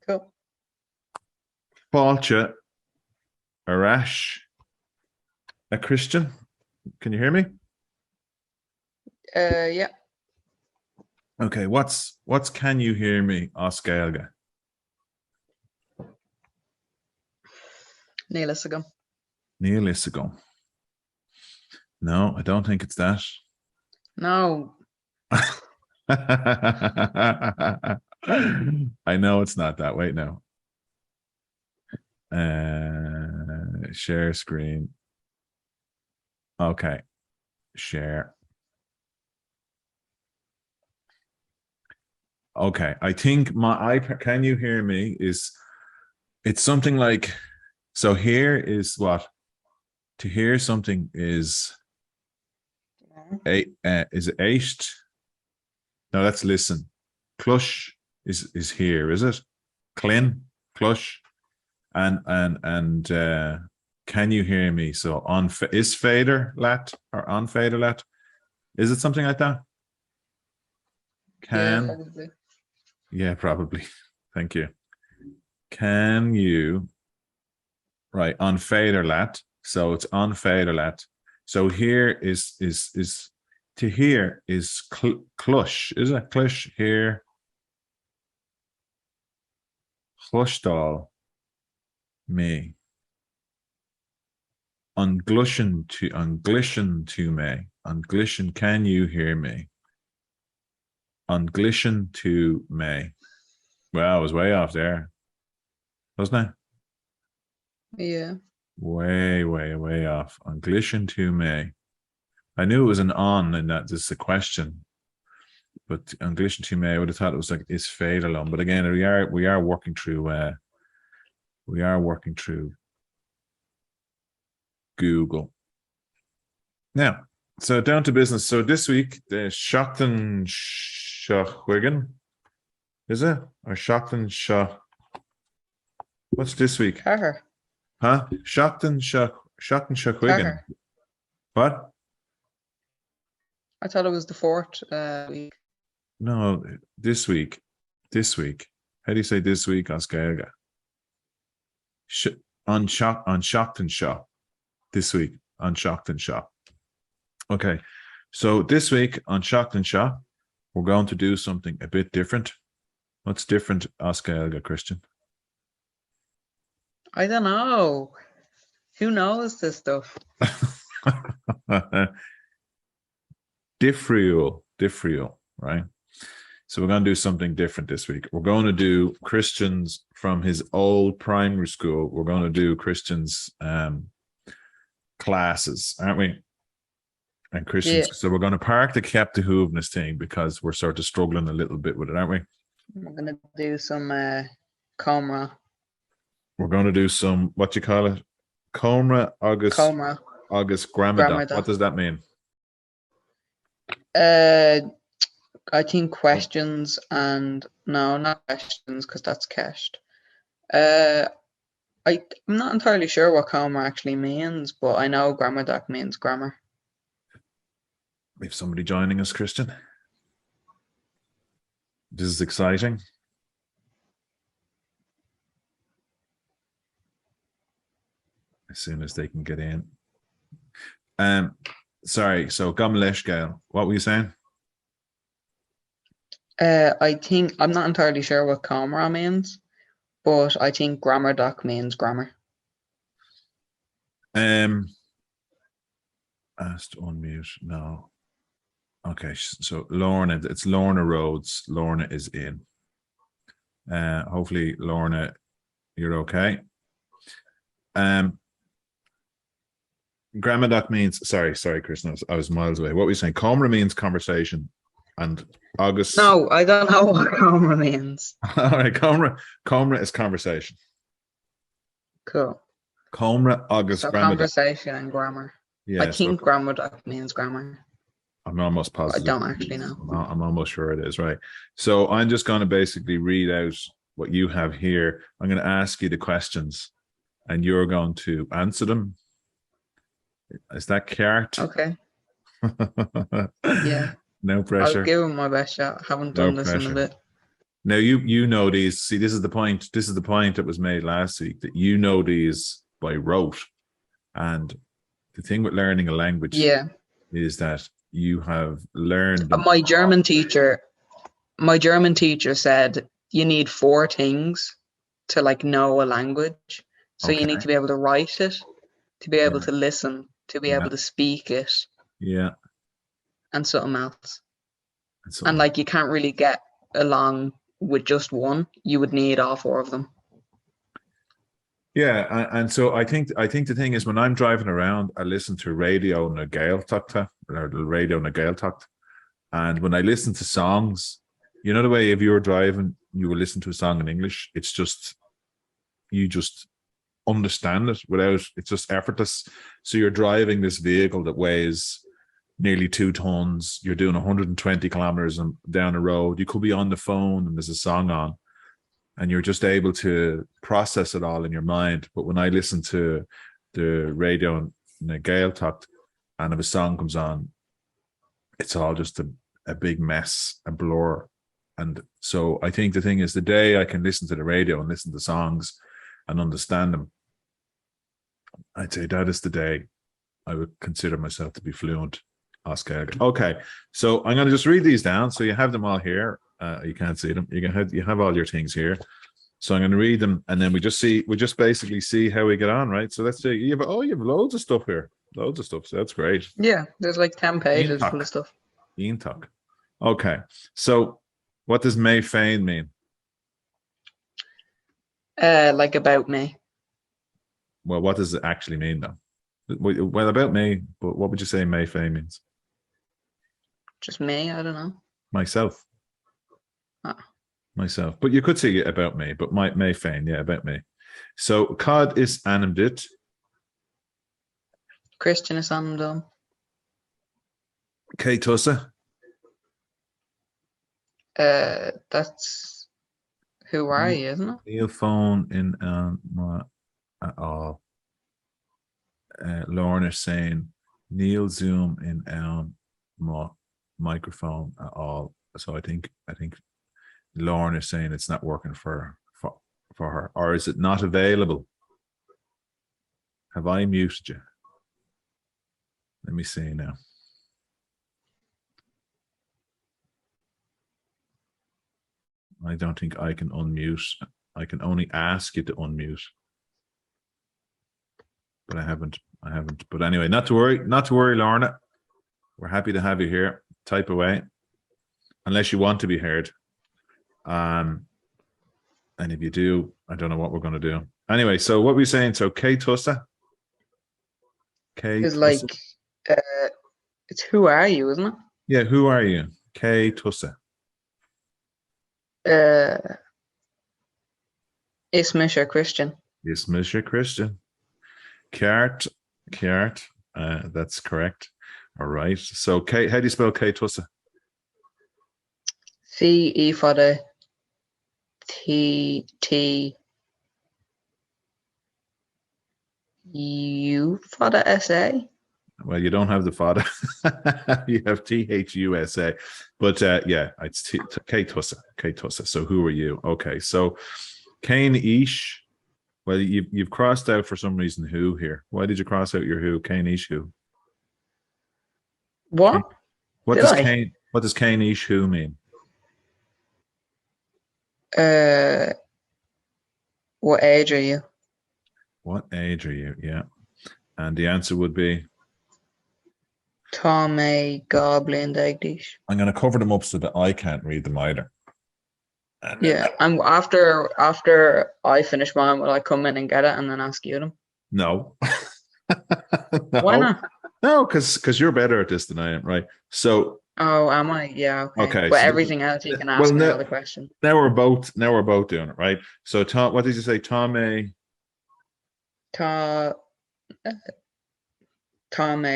Cool. Fáilte Arash, a Christian. Can you hear me? Yeah. Okay, what's can you hear me, Oscar? Níl is agam. Neil is ago. No, I don't think it's that. No. I know it's not that. Wait, no. Share screen. Okay. Share. Okay. I think my iPad, can you hear me? It's something like, so here is what? To hear something is is it eight? No, let's listen. Clush is here, is it? Clin, clush, and can you hear me? So on is fader lat or on fader lat? Is it something like that? Yeah, probably. Yeah, probably. Thank you. Can you on fader lat? So it's on fader lat. So here is to hear is clush, is it? Clush here. Chlushdal me. Unglishan to me. Unglishan, can you hear me? Unglishan to me. Well, I was way off there, wasn't I? Yeah. Way off. Unglishan to me. I knew it was an on and that this is a question, but Unglishan to me, I would have thought it was like is fade alone. But again, we are working through Google. Now, so down to business. So this week, the Shockton Shachwigan, is it? Or Shockton Shah? What's this week? Carher. Huh? Shockton Shachwigan. What? I thought it was the fourth week. No, this week. How do you say this week, Oscar? On Shockton Shaw. This week on Shockton Shaw. Okay, so this week on Shockton Shaw, we're going to do something a bit different. What's different, Oscar Christian? I don't know. Who knows this stuff? Diffrial, right? So we're going to do something different this week. We're going to do Christians from his old primary school. We're going to do Christians classes, aren't we? And Christians. Yeah. So we're going to park the Capta Hoovness thing because we're sort of struggling a little bit with it, aren't we? We're going to do some Cómhrá. We're going to do some, what do you call it? Cómhrá, agus Gramadach. What does that mean? I think questions and no, not questions because that's cached. I'm not entirely sure what Cómhrá actually means, but I know Gramadach means grammar. We have somebody joining us, Christian. This is exciting. As soon as they can get in. Sorry, so Gomlesh Gael, what were you saying? I think I'm not entirely sure what Cómhrá means, but I think Gramadach means grammar. Asked unmute. No. Okay, so Lorna, it's Lorna Rhodes. Lorna is in. Hopefully, Lorna, you're okay. Gramadach means sorry, Kristen. I was miles away. What were you saying? Cómhrá means conversation, and August. No, I don't know what Cómhrá means. All right, Cómhrá is conversation. Cool. Cómhrá, August, so Gramadach. Conversation and grammar. Yeah, I think Gramadach means grammar. I'm almost positive. I don't actually know. I'm almost sure it is, right? So I'm just going to basically read out what you have here. I'm going to ask you the questions, and you're going to answer them. Is that correct? Okay. Yeah. No pressure. I'll give him my best shot. Haven't done this in a bit. Now you know these. See, this is the point. This is the point that was made last week, that you know these by rote. And the thing with learning a language is that you have learned. My German teacher said you need 4 things to like know a language. So you need to be able to write it, to be able to listen, to be able to speak it. Yeah. And something else. And like you can't really get along with just one. You would need all 4 of them. Yeah, and so I think the thing is, when I'm driving around, I listen to radio na Gaeltacht, or the radio na Gaeltacht, and when I listen to songs, you know the way if you were driving, you would listen to a song in English. It's just you just understand it without. It's just effortless. So you're driving this vehicle that weighs nearly 2 tons. You're doing 120 kilometers down the road. You could be on the phone and there's a song on, and you're just able to process it all in your mind. But when I listen to the radio in the Gaeltacht, and if a song comes on, it's all just a big mess, a blur. And so I think the thing is, the day I can listen to the radio and listen to songs and understand them, I'd say that is the day I would consider myself to be fluent. Oscar. Okay, so I'm going to just read these down so you have them all here. You can't see them. You have all your things here. So I'm going to read them, and then we just basically see how we get on, right? So let's say you have loads of stuff here, loads of stuff. So that's great. Yeah, there's like 10 pages full of stuff. Iontalk. Okay, so what does May Fain mean? Like about me. Well, what does it actually mean though? Well, about me, but what would you say May Fain means? Just me, I don't know. Myself. Myself. But you could say it about me, but May Fain, yeah, about me. So Cod is animdit. Christian is animdum. K Tussa. That's who are you, isn't it? Neil phone in at all. Lorna is saying Neil Zoom in microphone at all. So I think Lorna is saying it's not working for her, or is it not available? Have I muted you? Let me see now. I don't think I can unmute. I can only ask you to unmute. But I haven't. But anyway, not to worry, Lorna. We're happy to have you here. Type away. Unless you want to be heard. And if you do, I don't know what we're going to do. Anyway, so what were you saying? So K Tussa? K is like it's who are you, isn't it? Yeah, who are you? K Tussa. Is Mr. Christian. Is Mr. Christian. Kiart, that's correct. All right. So K, how do you spell K Tussa? C-E for the T-U for the S-A. Well, you don't have the father. You have T-H-U-S-A. But yeah, it's K Tussa. So who are you? Okay. So Cain Ish. Well, you've crossed out for some reason who here. Why did you cross out your who? Cain Ish who? What? What does Cain Ish who mean? What age are you? What age are you? Yeah. And the answer would be Tommy Goblin Dagdish. I'm going to cover them up so that I can't read them either. And yeah, I'm after I finish mine, will I come in and get it and then ask you them? No. No. Why not? No, because you're better at this than I am, right? So. Oh, am I? Yeah. Okay. But so everything else you can ask me another question. Now we're both doing it, right? So Tom, what did you say? Tommy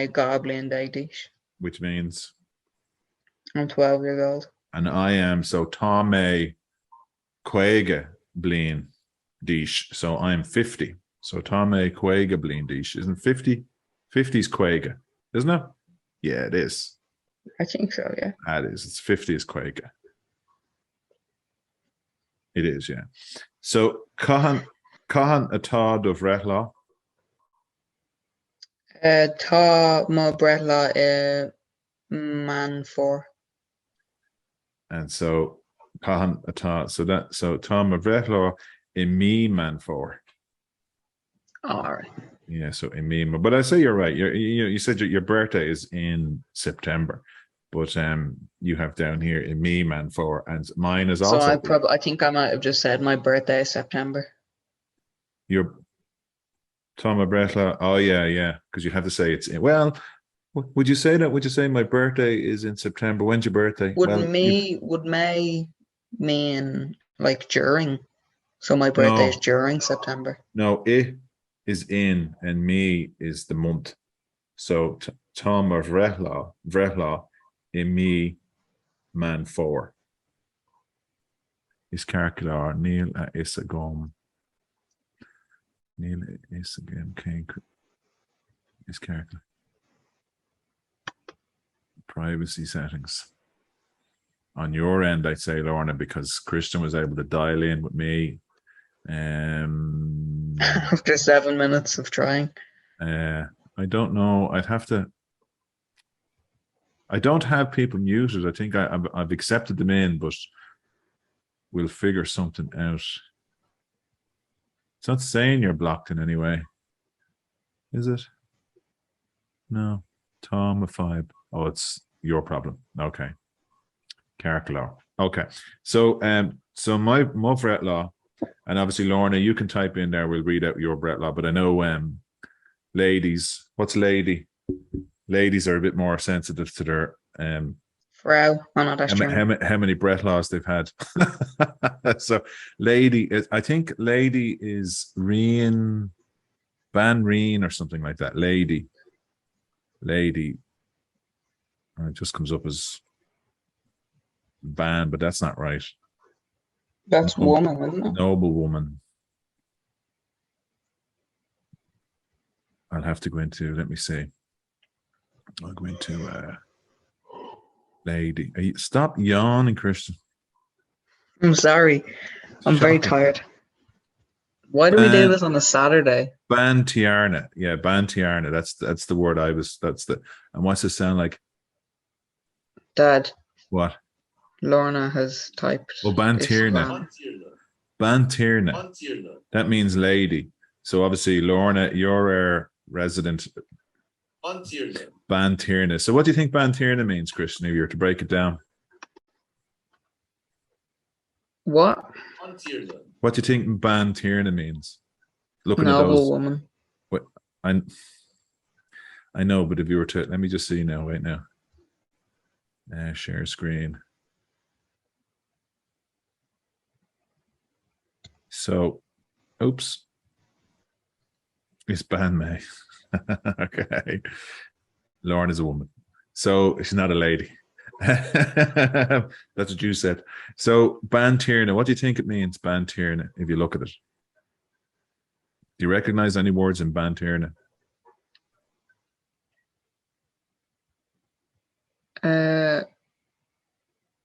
Goblin Dagdish. Which means? I'm 12 years old. And I am, so Tommy Quega Blin Dish. So I'm 50. So Tommy Quega Blin Dish. Isn't 50? 50's Quega, isn't it? Yeah, it is. I think so, yeah. That is. It's 50 is Quega. It is, yeah. So Cahan atá do bhreathla. Tá má bretla man for. And so Cahan atá, so tá má bhreathla I mí man for. All right. Yeah, so I mean, but I say you're right. You said your birthday is in September, but you have down here in me man for, and mine is So also. I think I might have just said my birthday is September. Your Tom Bretla. Oh yeah, because you have to say it's in. Well, would you say that? Would you say my birthday is in September? When's your birthday? Would May mean like during? So my birthday is during September. No, it is in, and me is the month. So Tom of Vrehla in me man for. Is Carcular Neil is a gom. Neil is again King is Carcular. Privacy settings. On your end, I'd say, Lorna, because Christian was able to dial in with me. After 7 minutes of trying. I don't know. I don't have people muted. I think I've accepted them in, but we'll figure something out. It's not saying you're blocked in any way, is it? No. Tom of 5. Oh, it's your problem. Okay. Caraclar. Okay. So my Bret law, and obviously Lorna, you can type in there. We'll read out your Bret law. But I know ladies. What's lady? Ladies are a bit more sensitive to their Frau. Oh, no, that's how many Bret laws they've had. So lady, I think lady is Reen, Ban Reen or something like that. Lady. And it just comes up as Ban, but that's not right. That's woman, isn't it? Noble woman. I'll have to go into, let me see. I'll go into lady. Stop yawning, Christian. I'm sorry. I'm very tired. Why do we do this on a Saturday? Bantiarna. Yeah, Bantiarna. That's the word and what's it sound like? Dad. What? Lorna has typed. Oh, Bantiarna. Bantiarna. That means lady. So obviously, Lorna, you're a resident. Bantiarna. So what do you think Bantiarna means, Christian, if you were to break it down? What? What do you think Bantiarna means? Looking Noble at those woman. What I know, but if you were to, let me just see now, right now. Share screen. So, oops. It's Ban May. Okay. Lauren is a woman. So she's not a lady. That's what you said. So Bantiarna, what do you think it means, Bantiarna, if you look at it? Do you recognize any words in Bantiarna?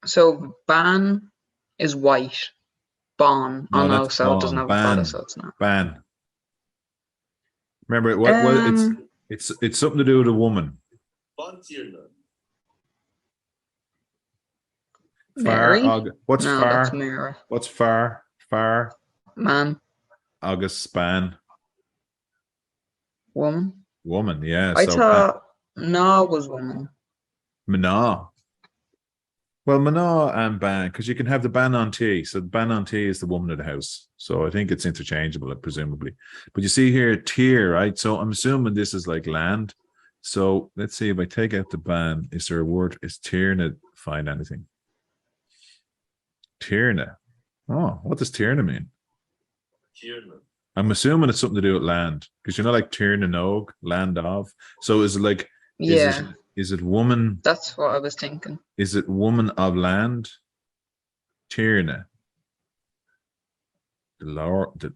So ban is white. Bon. No, oh no, that's so bon. it doesn't have Ban. a father, so it's not. Ban. Remember what it's something to do with a woman. Mary? What's no, far? That's Mary. What's far? Far. Man. August span. Woman. Woman, yeah. I thought no was woman. Mana. Well, Mana and Ban, because you can have the Ban on T. So the Ban on T is the woman of the house. So I think it's interchangeable, presumably. But you see here, tier, right? So I'm assuming this is like land. So let's see if I take out the Ban. Is there a word? Is Tierna find anything? Tierna. Oh, what does Tierna mean? Tierna. I'm assuming it's something to do with land, because you know, like Tierna Nog, land of. So is it like, yeah, is it woman? That's what I was thinking. Is it woman of land? Tierna. The Lord.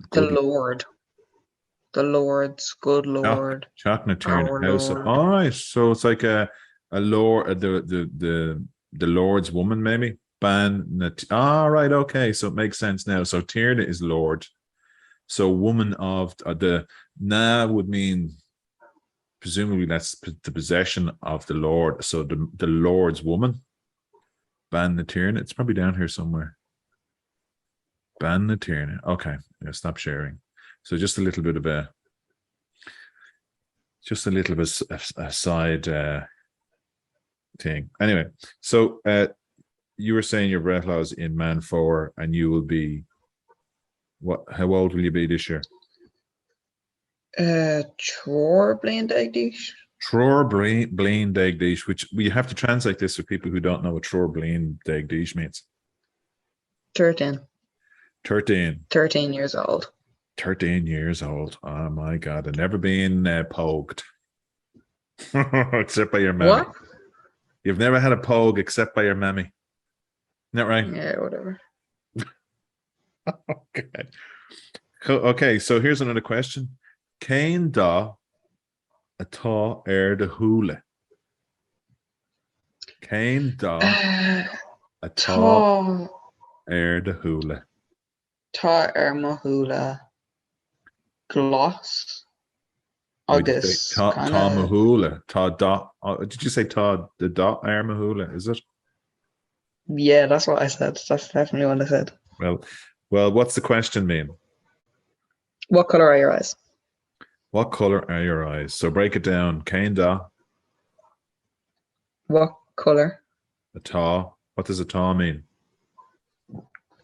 The Lord's good Lord. Chakna Tierna house. All right. So it's like a lord, the Lord's woman, maybe. Right, okay, so it makes sense now. So Tierna is Lord. So woman of the na would mean presumably that's the possession of the Lord. So the Lord's woman. Ban na Tierna. It's probably down here somewhere. Ban na Tierna. Okay, yeah, stop sharing. So just a little bit of a side thing. Anyway, so you were saying your breath laws in man 4, and you will be what? How old will you be this year? Tror blind dish. Tror blind dish, which we have to translate this for people who don't know what Tror blind dish means. 13. 13. 13 years old. 13 years old. Oh my God. I've never been poked. Except by your mammy. What? You've never had a pogue except by your mammy. Isn't that right? Yeah, whatever. Okay. Okay, so here's another question. Cain da atá de hula. Cain da atá de hula. Tá mahula gloss. Agus. Tá mahula. Tá da. Did you say tá the da mahula? Is it? Yeah, that's what I said. That's definitely what I said. Well, what's the question mean? What color are your eyes? What color are your eyes? So break it down. Cain da. What color? Atá. What does atá mean?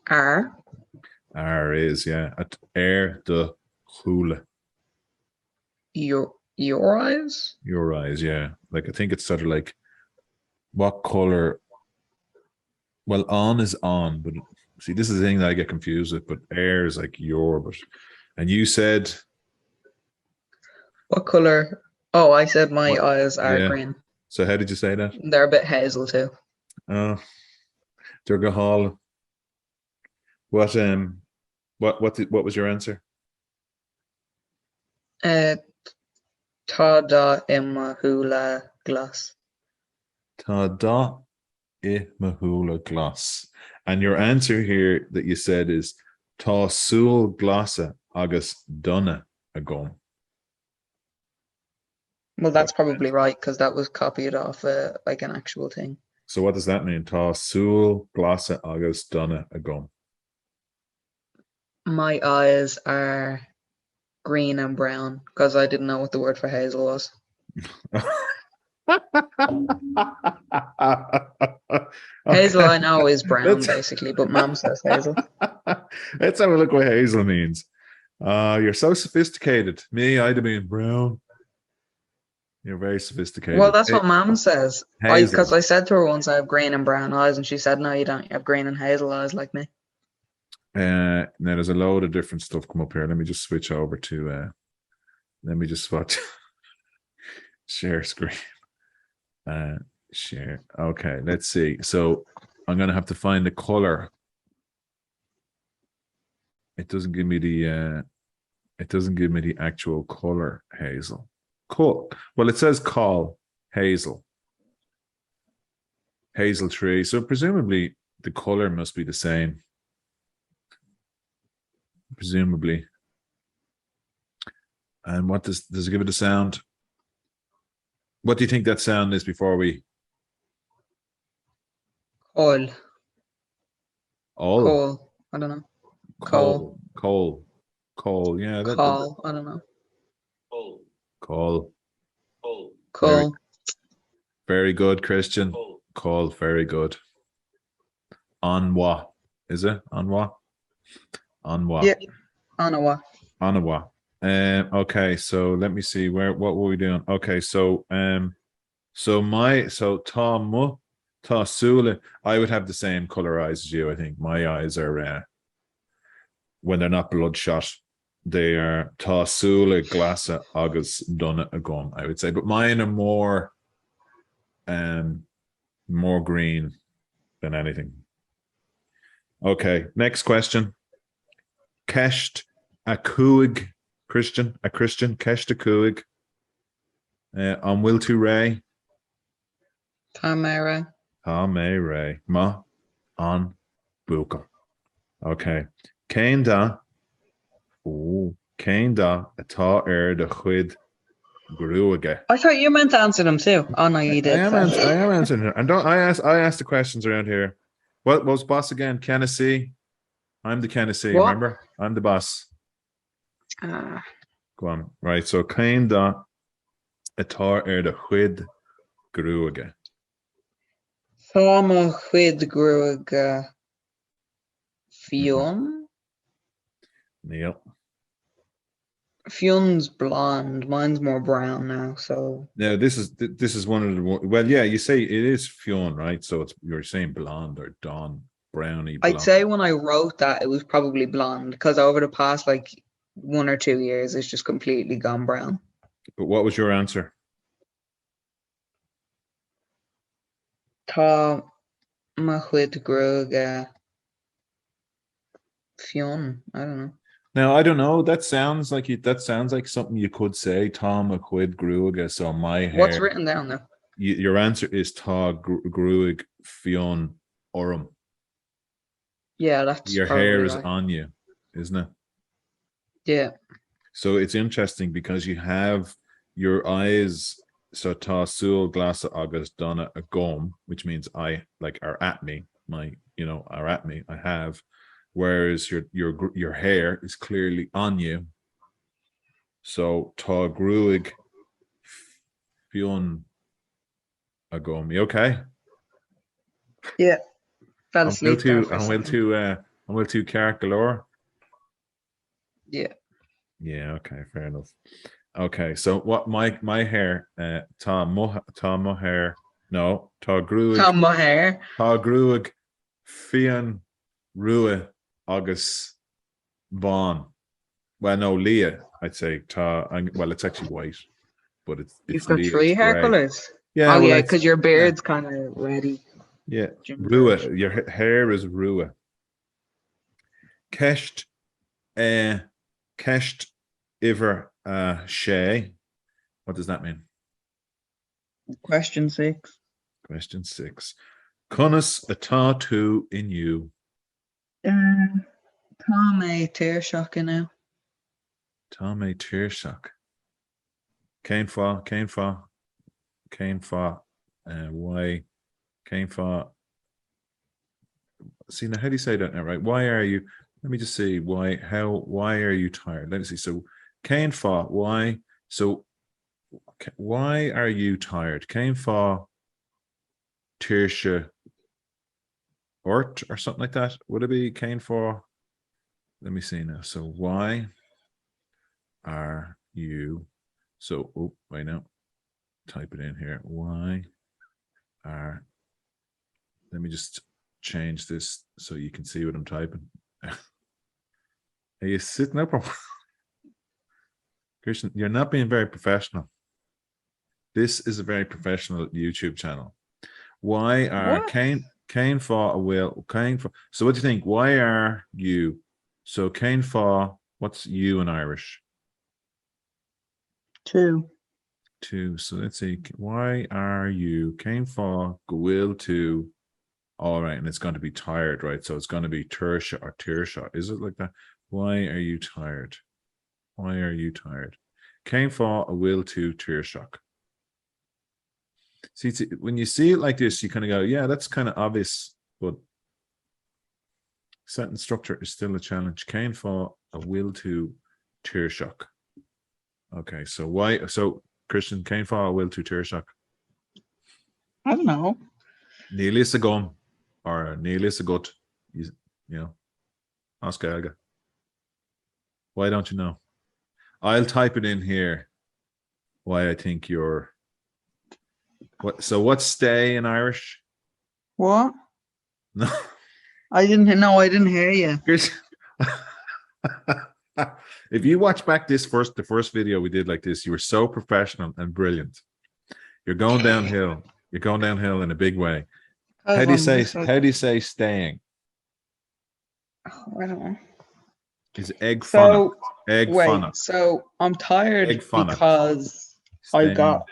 Are. R is, yeah. At de hula. Your eyes? Your eyes, yeah. Like I think it's sort of like what color. Well, on is on, but see, this is the thing that I get confused with. But air is like your, and you said what color? Oh, I said my eyes are green. So how did you say that? They're a bit hazel too. Oh, Durgahal. What was your answer? Tá da mahula glass. Tá da mahula glass. And your answer here that you said is tá súil glasa agus donna agam. Well, that's probably right because that was copied off like an actual thing. So what does that mean? Tá súil glasa agus donna agam. My eyes are green and brown because I didn't know what the word for hazel was. Hazel, I know, is brown basically, but Mom says hazel. Let's have a look what hazel means. You're so sophisticated. Me, I'd have been brown. You're very sophisticated. Well, that's what Mom says. Because I said to her once I have green and brown eyes, and she said, no, you don't. You have green and hazel eyes like me. Now there's a load of different stuff come up here. Let me just switch over to let me just watch share screen. Share. Okay, let's see. So I'm gonna have to find the color. It doesn't give me the actual color hazel. Cool. Well, it says call hazel. Hazel tree. So presumably the color must be the same. Presumably. And what does it give it a sound? What do you think that sound is before we? Coal. All. Coal. I don't know. Coal. Yeah. Coal. I don't know. Coal. Very good, Christian. Coal. Very good. Anwa. Is it? Anwa? Anwa. Yeah. Anawa. Anawa. Okay, so let me see what were we doing? Okay, so tá súile, I would have the same color eyes as you. I think my eyes are when they're not bloodshot, they are tá súile glasa agus donna agam, I would say, but mine are more green than anything. Okay, next question. Kesht a cuig. Christian, Kesh a cuig. On will to Ray. Tamara. Ray. Ma. on bukel. Okay. Céim da atá de chuid grúige. I thought you meant to answer them too. Oh no, you did. I am answering it. And I asked the questions around here. What was boss again? Kennedy. I'm the Kennedy, remember? I'm the boss. Go on. Right. So céim da atá de chuid grúige. Táma chuid grúige Fionn. Neil. Fionn's blonde. Mine's more brown now. So Yeah, this is one of the. Well, yeah, you say it is Fionn, right? So you're saying blonde or Dawn brownie. Blonde. I'd say when I wrote that, it was probably blonde because over the past like 1 or 2 years, it's just completely gone brown. But what was your answer? Tá ma chuid grúige Fionn. I don't know. Now I don't know. That sounds like something you could say. Tom a quid grúige. So my hair. What's written down there? Your answer is tá grúig Fionn orm. Yeah, that's your hair is right. On you, isn't it? Yeah. So it's interesting because you have your eyes. So tá súil glasa agus donna a gom, which means I like are at me. Are at me. I have. Whereas your hair is clearly on you. So tá grúig Fionn a gom. You okay? Yeah. I'm well too carrick galore. Yeah. Yeah, okay, fair enough. Okay, so what my hair tá mo hair. No, tá grúig Fionn rua agus Vaughn. Well, no, Leah, I'd say well, it's actually white, but it's you've got Leah, 3 hair colors. Yeah. Oh yeah, because your beard's kind of reddy. Yeah, rua. Your hair is rua. Kesht iver shay. What does that mean? Question 6. Question 6. Conas atá tú in you. Tá mé tíirseach now. Tá mé tíirseach. Céim fá. Why? Céim fá. See, now how do you say that now, right? Why are you? Let me just see. Why are you tired? Let me see. So, céim fá. Why? So, why are you tired? Céim fá tíirse ort or something like that. Would it be céim fá? Let me see now. So, why are you? So, oh, wait now. Type it in here. Why are? Let me just change this so you can see what I'm typing. Are you sitting up? Christian, you're not being very professional. This is a very professional YouTube channel. Why are Cain for a will? Cain for. So what do you think? Why are you? So Cain for. What's you in Irish? 2. 2. So let's see. Why are you? Cain for will to. All right, and it's going to be tired, right? So it's going to be Tersha or Tirsha. Is it like that? Why are you tired? Why are you tired? Came for a will to Tirsha. See, when you see it like this, you kind of go, yeah, that's kind of obvious, but sentence structure is still a challenge. Came for a will to Tirsha. Okay, so why? So Christian, came for a will to Tirsha. I don't know. Nearly a gum. Or nearly a gut, you know, ask Elga. Why don't you know? I'll type it in here. Why I think you're. What? So what's stay in Irish? What? No, I didn't. No, I didn't hear you. If you watch back the first video we did like this, you were so professional and brilliant. You're going downhill. You're going downhill in a big way. How do you say staying? Oh, I don't know. Is egg fun? So I'm tired because I got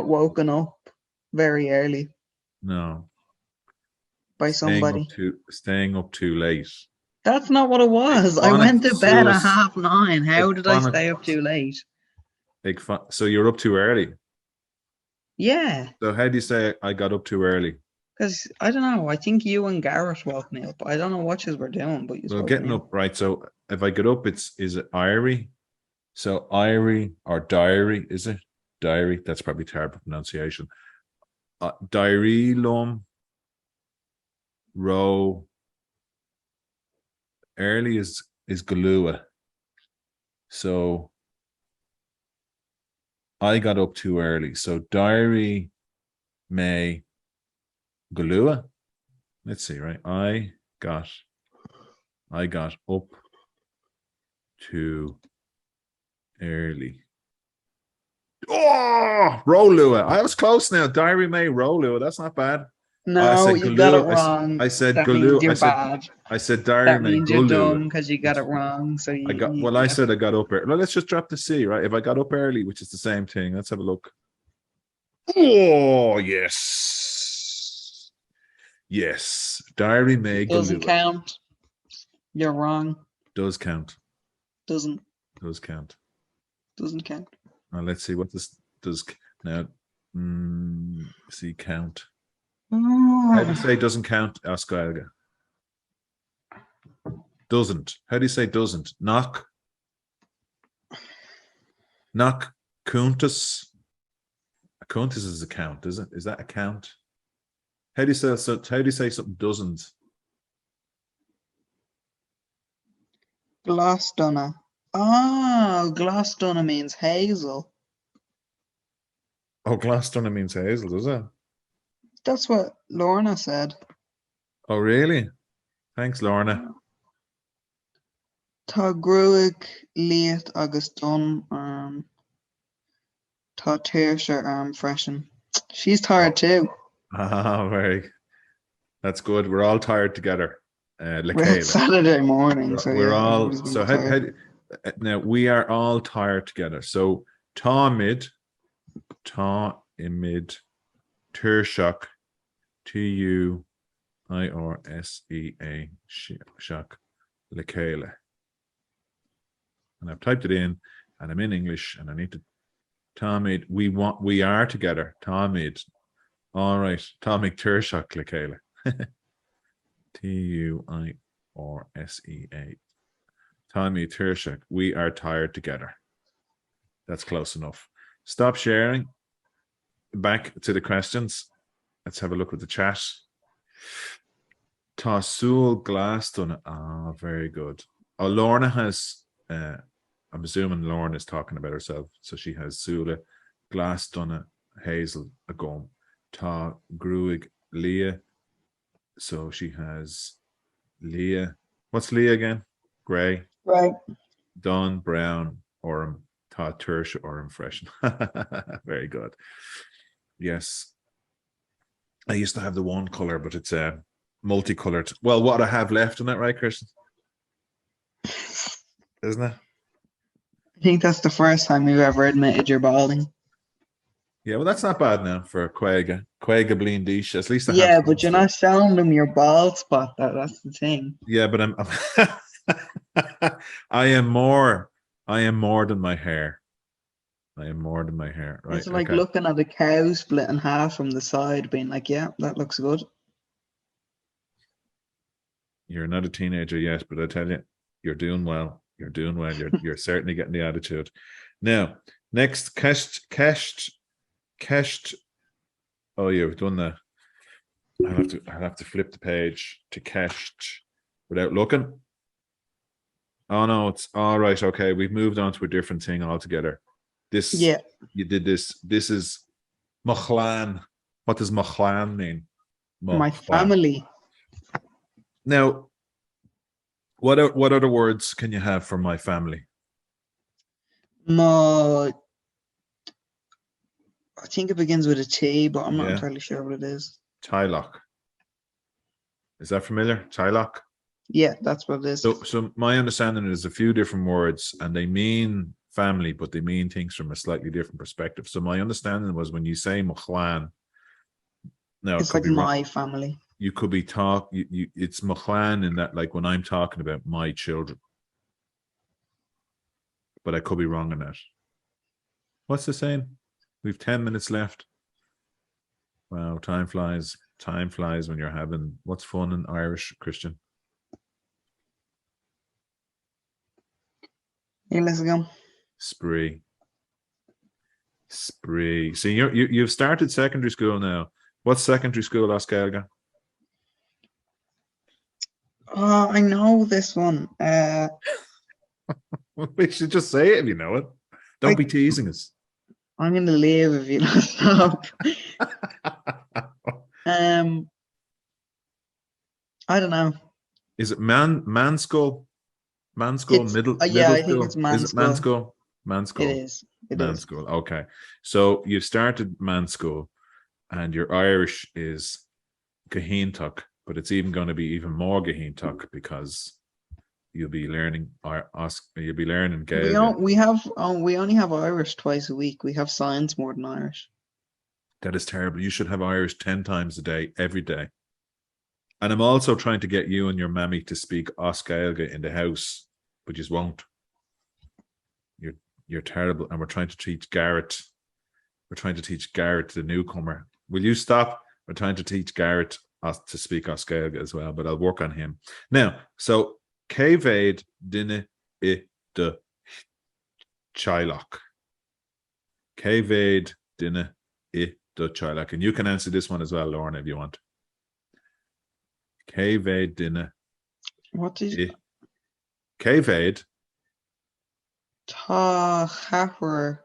woken up very early. No. by somebody. Staying up too late. That's not what it was. I went to bed at 9:30. How did I stay up too late? So you're up too early. Yeah. So how do you say I got up too early? Because I don't know. I think you and Garrett woke me up. I don't know what you were doing, but you. Well, getting up, right? So if I get up, is it Irie? So Irie or diary? Is it diary? That's probably terrible pronunciation. Diary lum. Row. Early is Galua. So I got up too early. So diary may Galua. Let's see, right? I got up too early. Oh, Rolua. I was close now. Diary may Rolua. That's not bad. No, you got it wrong. I said Galua. I said diary that may means you're dumb because you got it wrong. So I said I got up early. Well, let's just drop the C, right? If I got up early, which is the same thing, let's have a look. Oh, yes. Yes. Diary may doesn't count. You're wrong. Does count. Doesn't. Does count. Doesn't count. Now let's see what this does now. See count. How do you say doesn't count? Ask Elga. Doesn't. How do you say doesn't? Knock. Knock. Countess. A countess is a count, is it? Is that a count? How do you say so? How do you say something doesn't? Glasdonna. Oh, Glasdonna means hazel. Oh, Glasdonna means hazel, does it? That's what Lorna said. Oh, really? Thanks, Lorna. Tá gruig liat agus dun tá tíirse freshen. She's tired too. Ah, very. That's good. We're all tired together. It's Saturday morning, so we're yeah, all so now we are all tired together. So tá imid Tuirsheach TUIRSEA shock Lekele. And I've typed it in and I'm in English and I need to Tomid, we are together. Tomid. All right. Tomid Tuirsheach Lekele. TUIRSEA. Tommy Tuirsheach. We are tired together. That's close enough. Stop sharing. Back to the questions. Let's have a look at the chat. Tassul Glasdonna. Ah, very good. Oh, Lorna has I'm assuming Lorna is talking about herself. So she has Sula, Glasdonna, Hazel, a gum, Ta Gruig, Leah. So she has Leah. What's Leah again? Grey. Right. Dawn, brown, Orem, Ta Tuirshe, Orem freshen. Very good. Yes. I used to have the one color, but it's multicolored. Well, what I have left, isn't that right, Christian? Isn't it? I think that's the first time you've ever admitted you're balding. Yeah, well, that's not bad now for Quagga Blean Dish. At least I have. Yeah, but you're not showing them your bald spot. That's the thing. Yeah, but I'm I am more than my hair. I am more than my hair. Right. It's like looking at a cow split in half from the side, being like, yeah, that looks good. You're not a teenager yet, but I tell you, you're doing well. You're doing well. You're certainly getting the attitude. Now, next, cashed. Oh, you've done that. I'll have to flip the page to cashed without looking. Oh no, it's all right. Okay, we've moved on to a different thing altogether. This, yeah, you did this. This is Machlan. What does Machlan mean? My family. Now, what other words can you have for my family? I think it begins with a T, but I'm not entirely sure what it is. Tyloch. Is that familiar? Tyloch? Yeah, that's what it is. So my understanding is a few different words and they mean family, but they mean things from a slightly different perspective. So my understanding was when you say Machlan, no, it's like my family. you could be it's Machlan in that, like when I'm talking about my children. But I could be wrong on that. What's the saying? We've 10 minutes left. Wow, time flies. Time flies when you're having, what's fun in Irish, Christian? Hey, let's go. Spree. See, you've started secondary school now. What's secondary school, Oscar? Oh, I know this one. We should just say it if you know it. Don't be teasing us. I'm gonna leave if you don't stop. I don't know. Is it man school? Man school, middle yeah, I school? think it's man Is it school. man school? Man school. It is. Man school. Okay. So you've started man school and your Irish is Gaheentuck, but it's even going to be even more Gaheentuck because you'll be learning Gaelic. We only have Irish twice a week. We have science more than Irish. That is terrible. You should have Irish 10 times a day, every day. And I'm also trying to get you and your mammy to speak Oscailga in the house, but you just won't. You're terrible. And we're trying to teach Garrett. We're trying to teach Garrett, the newcomer. Will you stop? We're trying to teach Garrett to speak Oscailga as well, but I'll work on him. Now, so Céiméad duine I de Chailach. Céiméad duine I de Chailach. And you can answer this one as well, Lauren, if you want. Céiméad duine. What is Céiméad Tá chathair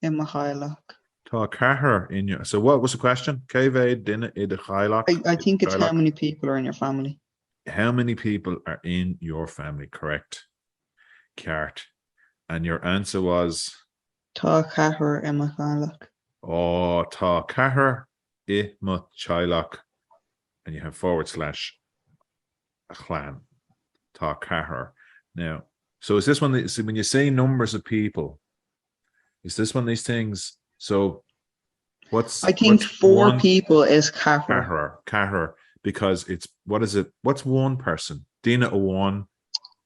in my Chailach. Tá chathair in your. So what was the question? Céiméad duine I de Chailach. I think it's how many people are in your family. How many people are in your family? Correct. Cart. And your answer was? Tá chathair in my Chailach. Oh, tá chathair I my Chailach. And you have / a clan. Tá chathair. Now, so is this one, when you say numbers of people, is this one of these things? So I think 4 people is chathair. Chathair, because it's, what is it? What's one person? Dina a one,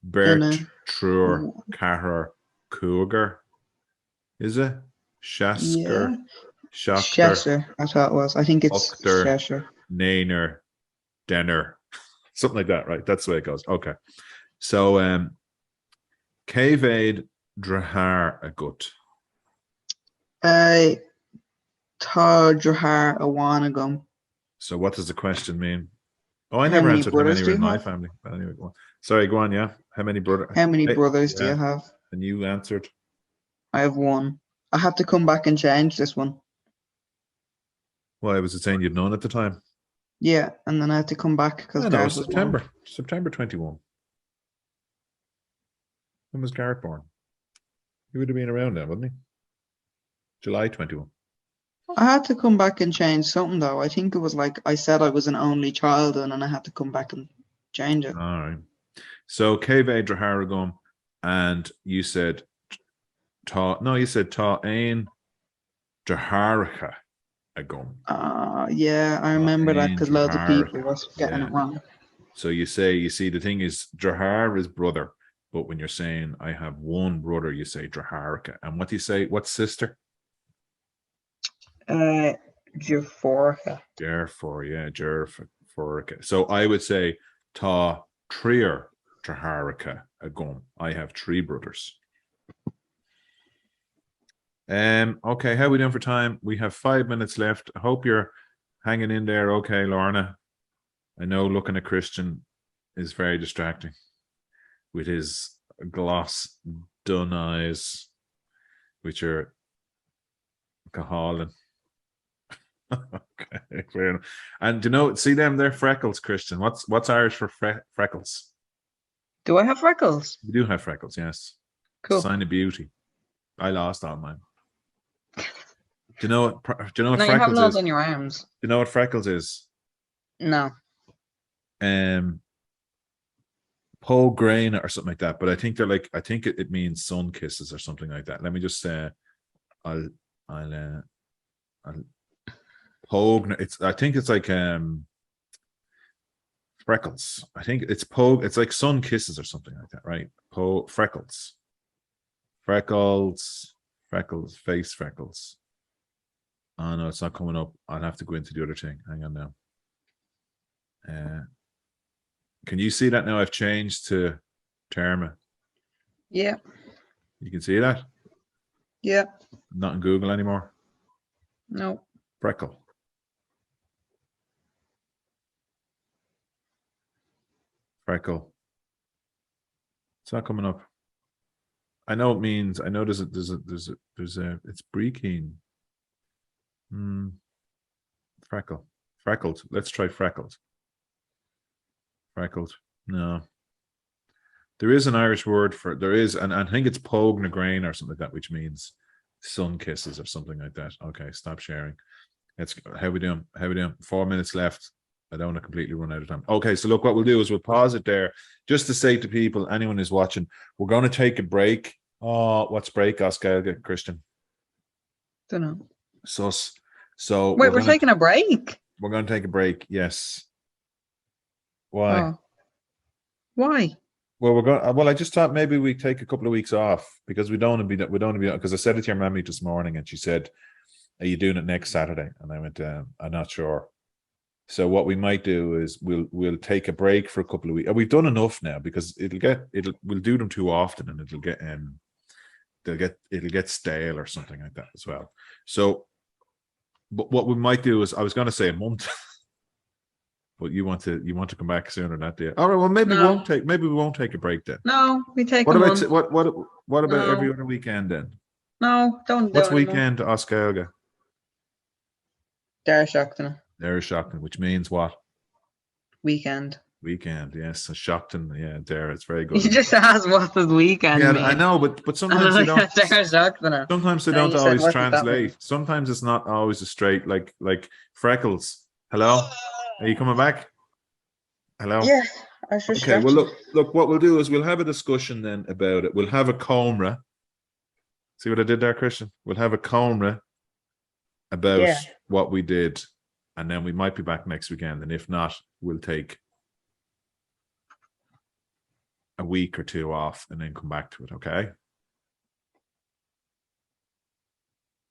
Bert, Truer, chathair, Cougar. Is it? Shasker, Cheshire, I thought it was. I think it's Uchter, Cheshire. Nainer, Denner. Something like that, right? That's the way it goes. Okay. So Céiméad drahar a gut. Tá drahar a wanagum. So what does the question mean? Oh, I never answered how many were in my family. But anyway, go on. Sorry, go on, yeah. How many brothers? How many brothers do you have? And you answered? I have 1. I have to come back and change this one. Why was it saying you'd known at the time? Yeah, and then I had to come back because September 21. When was Garrett born? He would have been around then, wouldn't he? July 21. I had to come back and change something though. I think it was like I said I was an only child and then I had to come back and change it. All right. So Céiméad Draharagum, and you said you said Tá Ain Draharacha Agum. Yeah, I remember that because loads of people were getting it wrong. So you see, the thing is, Drahar is brother, but when you're saying I have one brother, you say Draharacha. And what do you say? What's sister? Georforcha. Therefore, yeah, Georforcha. So I would say Tá Trier Draharacha Agum. I have 3 brothers. Okay, how are we doing for time? We have 5 minutes left. I hope you're hanging in there okay, Lorna. I know looking at Christian is very distracting with his gloss dun eyes, which are cahalling. Okay, fair enough. And see them, they're freckles, Christian. What's Irish for freckles? Do I have freckles? You do have freckles, yes. Cool. Sign of beauty. I lost all mine. Do you know what freckles you have loads on your arms. Do you know what freckles is? No. Paul grain or something like that, but I think they're like, I think it means sun kisses or something like that. Let me just say, I'll Pogne. I think it's like Freckles. I think it's it's like sun kisses or something like that, right? Freckles. Freckles. Freckles. Face freckles. Oh no, it's not coming up. I'll have to go into the other thing. Hang on now. Can you see that now? I've changed to Terma. Yeah. You can see that? Yeah. Not in Google anymore. No. Freckle. Freckle. It's not coming up. I know it means. I know there's a. It's Brekeen. Freckle. Freckled. Let's try freckled. Freckled. No. There is an Irish word for there is, and I think it's Pogue na Grain or something like that, which means sun kisses or something like that. Okay, stop sharing. Let's how we doing? How we doing? 4 minutes left. I don't want to completely run out of time. Okay, so look, what we'll do is we'll pause it there just to say to people, anyone who's watching, we're going to take a break. Oh, what's break, Oscar, Christian? Don't know. Sus. So wait, we're taking a break. We're going to take a break. Yes. Why? Oh. Why? Well, we're going. Well, I just thought maybe we take a couple of weeks off because we don't want to be. We don't want to be because I said it to your mammy this morning, and she said, "Are you doing it next Saturday?" And I went, "I'm not sure." So what we might do is we'll take a break for a couple of weeks. We've done enough now because we'll do them too often, and it'll get stale or something like that as well. So, but what we might do is I was going to say a month. But you want to come back sooner than that, do you? All right. Well, maybe we won't take a break then. No, we take. What about every other weekend then? No, don't. What's weekend, Oscar? Dara Shockton. Dara Shockton, which means what? Weekend. Weekend, yes. Shockton, yeah. Dara, it's very good. You just asked what the weekend. Yeah, mean. I know, but sometimes they don't. Dara Shockton. Sometimes they don't always translate. Sometimes it's not always a straight like freckles. Hello. Are you coming back? Hello? Yeah, I should. Okay, well, look, what we'll do is we'll have a discussion then about it. We'll have a Cómhrá. See what I did there, Christian? We'll have a Cómhrá about what we did, and then we might be back next weekend. And if not, we'll take a week or two off and then come back to it, okay?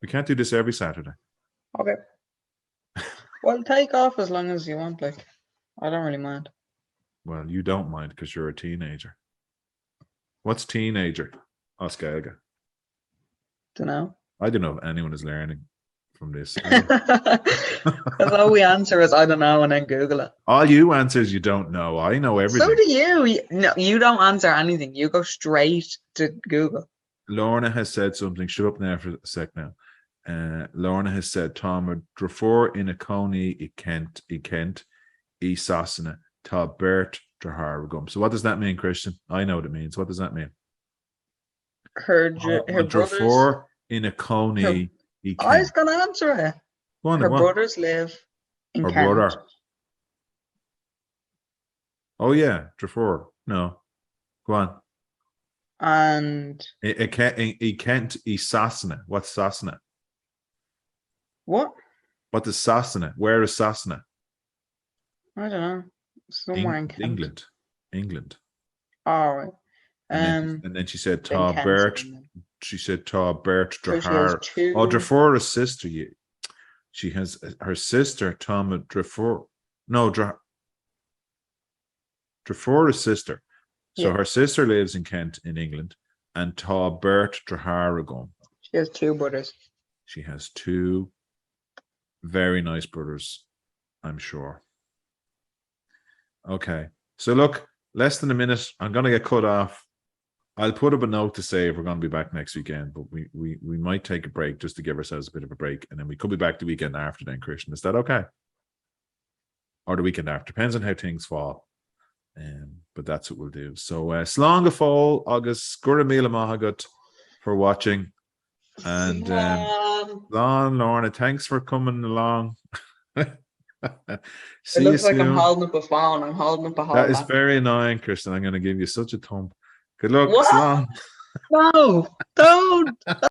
We can't do this every Saturday. Okay. Well, take off as long as you want. Like, I don't really mind. Well, you don't mind because you're a teenager. What's teenager, Oscar? Don't know. I don't know if anyone is learning from this. Because all we answer is I don't know and then Google it. All you answer is you don't know. I know everything. So do you. No, you don't answer anything. You go straight to Google. Lorna has said something. Shut up now for a sec now. Lorna has said, Tom, Drafor in a Coney, I Kent, I Sassana, Ta Bert, Drahargum. So what does that mean, Christian? I know what it means. What does that mean? Her Drafor in a Coney, I I was going to answer it. Her brothers live in Kent. Brother. Oh, yeah, Drafor. No. Go on. And I Kent, I Sassana. What's Sassana? What? What is Sassana? Where is Sassana? I don't know. Somewhere in Kent. England. All right. And then she said Ta Bert. She said Ta Bert Drahar. Oh, Drafor is sister. She has her sister Tom Drafor. No, Drafor is sister. So her sister lives in Kent in England, and Ta Bert Draharagon. She has two brothers. She has two very nice brothers, I'm sure. Okay. So look, less than a minute. I'm going to get cut off. I'll put up a note to say if we're going to be back next weekend, but we might take a break just to give ourselves a bit of a break, and then we could be back the weekend after then, Christian. Is that okay? Or the weekend after. Depends on how things fall. But that's what we'll do. So slán go fóill agus gura míle maith for watching. And Lorna, thanks for coming along. See it looks like I'm holding up a phone. I'm holding up a whole That is very annoying, Kristen. I'm going to give you such a thump. Good luck, Slán. No, don't.